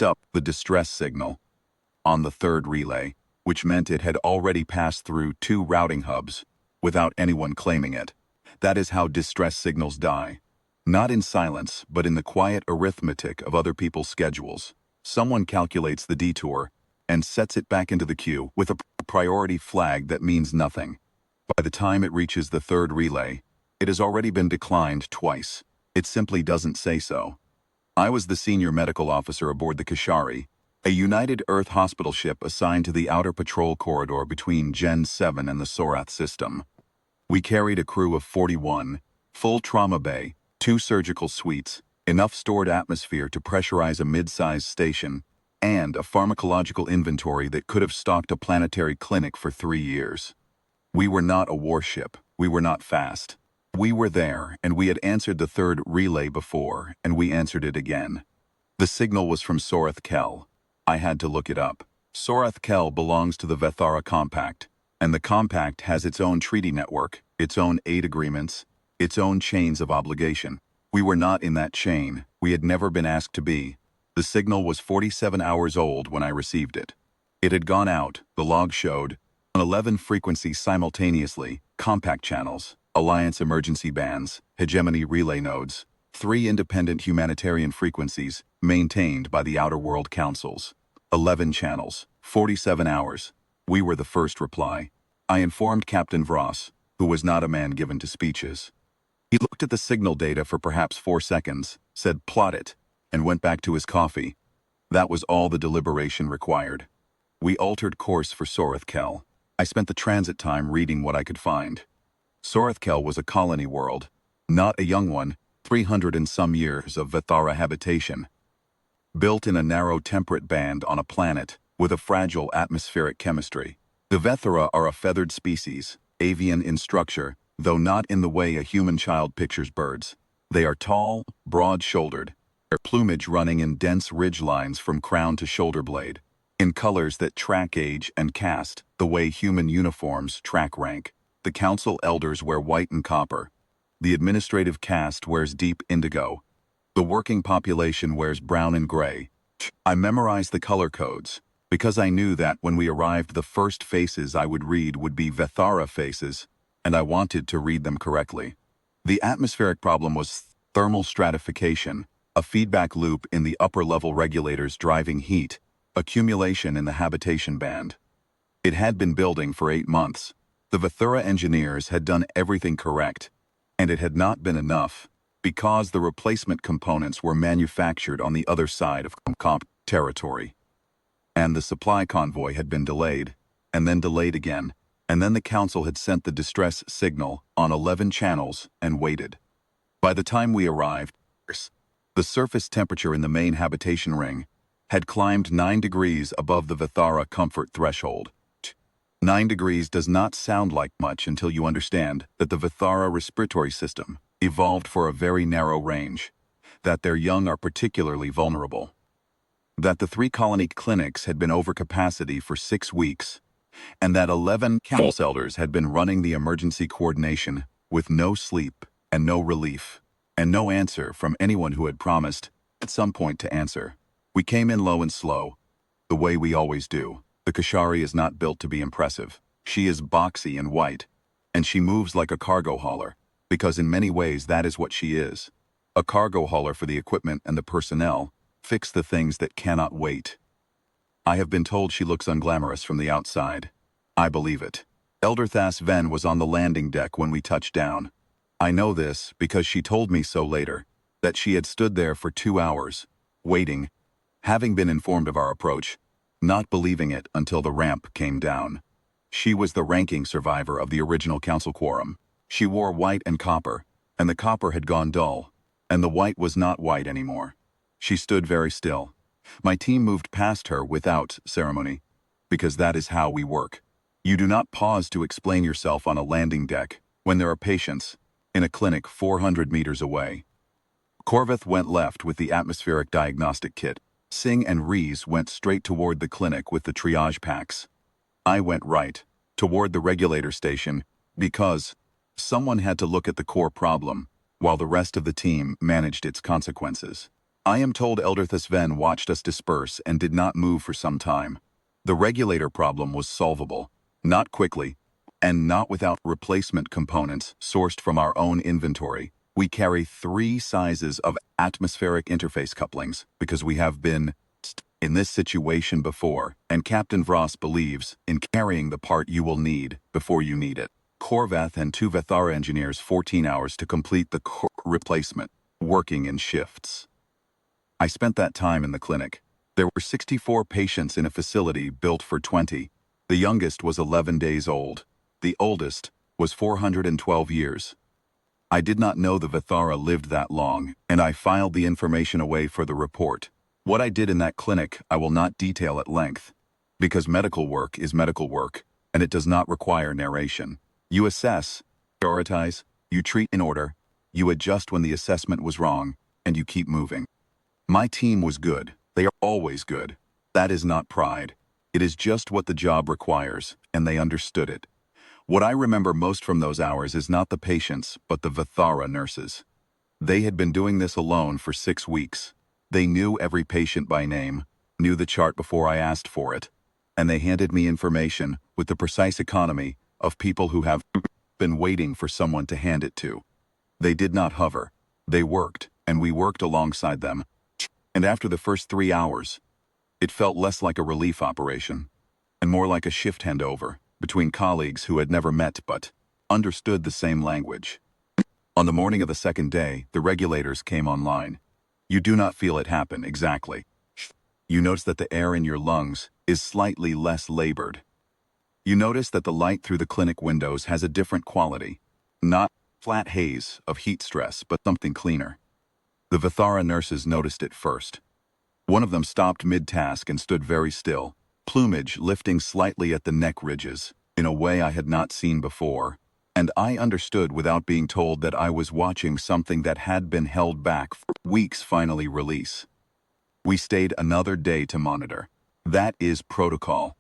picked up the distress signal on the third relay, which meant it had already passed through 2 routing hubs without anyone claiming it. That is how distress signals die. Not in silence, but in the quiet arithmetic of other people's schedules. Someone calculates the detour and sets it back into the queue with a priority flag that means nothing. By the time it reaches the third relay, it has already been declined twice. It simply doesn't say so. I was the senior medical officer aboard the Kashari, a United Earth hospital ship assigned to the outer patrol corridor between Gen 7 and the Sorath system. We carried a crew of 41, full trauma bay, 2 surgical suites, enough stored atmosphere to pressurize a mid-sized station, and a pharmacological inventory that could have stocked a planetary clinic for 3 years. We were not a warship. We were not fast. We were there, and we had answered the third relay before, and we answered it again. The signal was from Sorath Kel. I had to look it up. Sorath Kel belongs to the Vethara Compact, and the Compact has its own treaty network, its own aid agreements, its own chains of obligation. We were not in that chain. We had never been asked to be. The signal was 47 hours old when I received it. It had gone out, the log showed, on 11 frequencies simultaneously, compact channels, Alliance emergency bands, hegemony relay nodes, 3 independent humanitarian frequencies maintained by the Outer World Councils. 11 channels, 47 hours. We were the first reply. I informed Captain Vross, who was not a man given to speeches. He looked at the signal data for perhaps 4 seconds, said plot it, and went back to his coffee. That was all the deliberation required. We altered course for Sorath Kel. I spent the transit time reading what I could find. Sorath Kel was a colony world, not a young one, 300 and some years of vethara habitation. Built in a narrow temperate band on a planet with a fragile atmospheric chemistry. The vethara are a feathered species, avian in structure, though not in the way a human child pictures birds. They are tall, broad-shouldered, their plumage running in dense ridge lines from crown to shoulder blade, in colors that track age and caste, the way human uniforms track rank. The council elders wear white and copper. The administrative caste wears deep indigo. The working population wears brown and gray. I memorized the color codes, because I knew that when we arrived the first faces I would read would be Vethara faces, and I wanted to read them correctly. The atmospheric problem was thermal stratification, a feedback loop in the upper-level regulators driving heat, accumulation in the habitation band. It had been building for 8 months. The Vethara engineers had done everything correct, and it had not been enough, because the replacement components were manufactured on the other side of comp territory. And the supply convoy had been delayed, and then delayed again, and then the council had sent the distress signal on 11 channels and waited. By the time we arrived, the surface temperature in the main habitation ring had climbed 9 degrees above the Vethara comfort threshold. 9 degrees does not sound like much until you understand that the Vethara respiratory system evolved for a very narrow range, that their young are particularly vulnerable, that the 3 colony clinics had been over capacity for 6 weeks, and that 11 council elders had been running the emergency coordination with no sleep and no relief, and no answer from anyone who had promised at some point to answer. We came in low and slow, the way we always do. The Kashari is not built to be impressive. She is boxy and white, and she moves like a cargo hauler, because in many ways that is what she is. A cargo hauler for the equipment and the personnel, fix the things that cannot wait. I have been told she looks unglamorous from the outside. I believe it. Elder Thas Ven was on the landing deck when we touched down. I know this because she told me so later, that she had stood there for 2 hours, waiting, having been informed of our approach, not believing it until the ramp came down. She was the ranking survivor of the original council quorum. She wore white and copper, and the copper had gone dull, and the white was not white anymore. She stood very still. My team moved past her without ceremony, because that is how we work. You do not pause to explain yourself on a landing deck when there are patients in a clinic 400 meters away. Corveth went left with the atmospheric diagnostic kit. Singh and Rees went straight toward the clinic with the triage packs. I went right, toward the regulator station, because someone had to look at the core problem, while the rest of the team managed its consequences. I am told Elder Sven watched us disperse and did not move for some time. The regulator problem was solvable, not quickly, and not without replacement components sourced from our own inventory. We carry 3 sizes of atmospheric interface couplings because we have been in this situation before, and Captain Vross believes in carrying the part you will need before you need it. Corvath and 2 Vethara engineers 14 hours to complete the core replacement, working in shifts. I spent that time in the clinic. There were 64 patients in a facility built for 20. The youngest was 11 days old. The oldest was 412 years. I did not know the vethara lived that long, and I filed the information away for the report. What I did in that clinic I will not detail at length, because medical work is medical work, and it does not require narration. You assess, prioritize, you treat in order, you adjust when the assessment was wrong, and you keep moving. My team was good. They are always good. That is not pride. It is just what the job requires, and they understood it. What I remember most from those hours is not the patients, but the vethara nurses. They had been doing this alone for 6 weeks. They knew every patient by name, knew the chart before I asked for it, and they handed me information with the precise economy of people who have been waiting for someone to hand it to. They did not hover. They worked, and we worked alongside them. And after the first 3 hours, it felt less like a relief operation, and more like a shift handover between colleagues who had never met but understood the same language. On the morning of the second day, the regulators came online. You do not feel it happen exactly. You notice that the air in your lungs is slightly less labored. You notice that the light through the clinic windows has a different quality, not flat haze of heat stress, but something cleaner. The vethara nurses noticed it first. One of them stopped mid-task and stood very still, plumage lifting slightly at the neck ridges, in a way I had not seen before, and I understood without being told that I was watching something that had been held back for weeks finally release. We stayed another day to monitor. That is protocol.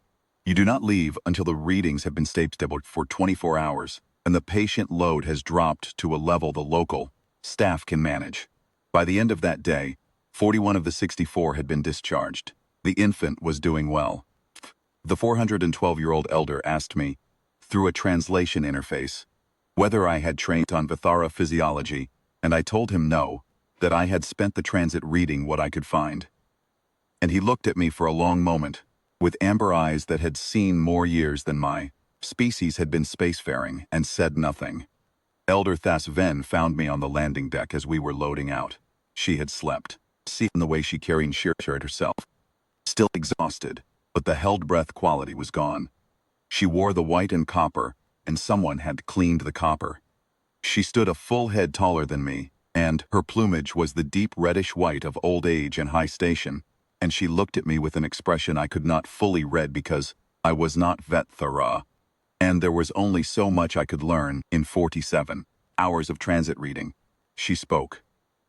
You do not leave until the readings have been stable for 24 hours, and the patient load has dropped to a level the local staff can manage. By the end of that day, 41 of the 64 had been discharged. The infant was doing well. The 412-year-old elder asked me, through a translation interface, whether I had trained on vethara physiology, and I told him no, that I had spent the transit reading what I could find. And he looked at me for a long moment, with amber eyes that had seen more years than my species had been spacefaring, and said nothing. Elder Sven found me on the landing deck as we were loading out. She had slept. See in the way she carried shirt herself. Still exhausted, but the held breath quality was gone. She wore the white and copper, and someone had cleaned the copper. She stood a full head taller than me, and her plumage was the deep reddish white of old age and high station, and she looked at me with an expression I could not fully read because I was not vethara, and there was only so much I could learn in 47 hours of transit reading. She spoke.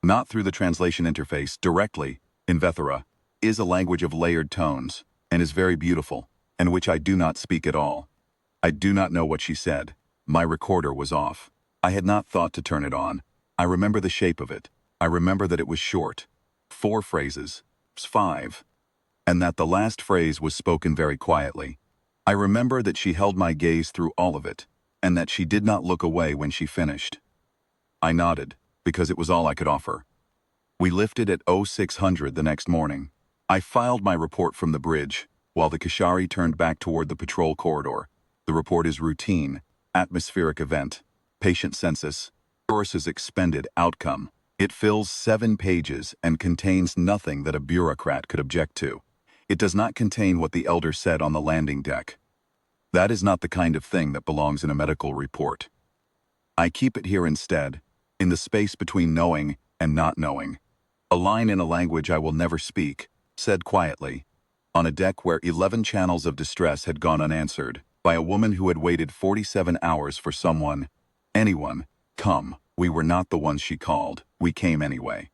Not through the translation interface, directly, in vethara, is a language of layered tones, and is very beautiful, and which I do not speak at all. I do not know what she said. My recorder was off. I had not thought to turn it on. I remember the shape of it. I remember that it was short. 4 phrases. 5. And that the last phrase was spoken very quietly. I remember that she held my gaze through all of it, and that she did not look away when she finished. I nodded, because it was all I could offer. We lifted at 0600 the next morning. I filed my report from the bridge, while the Kashari turned back toward the patrol corridor. The report is routine, atmospheric event, patient census, resources expended, outcome. It fills 7 pages and contains nothing that a bureaucrat could object to. It does not contain what the elder said on the landing deck. That is not the kind of thing that belongs in a medical report. I keep it here instead, in the space between knowing and not knowing. A line in a language I will never speak, said quietly, on a deck where 11 channels of distress had gone unanswered, by a woman who had waited 47 hours for someone, anyone, come. We were not the ones she called. We came anyway.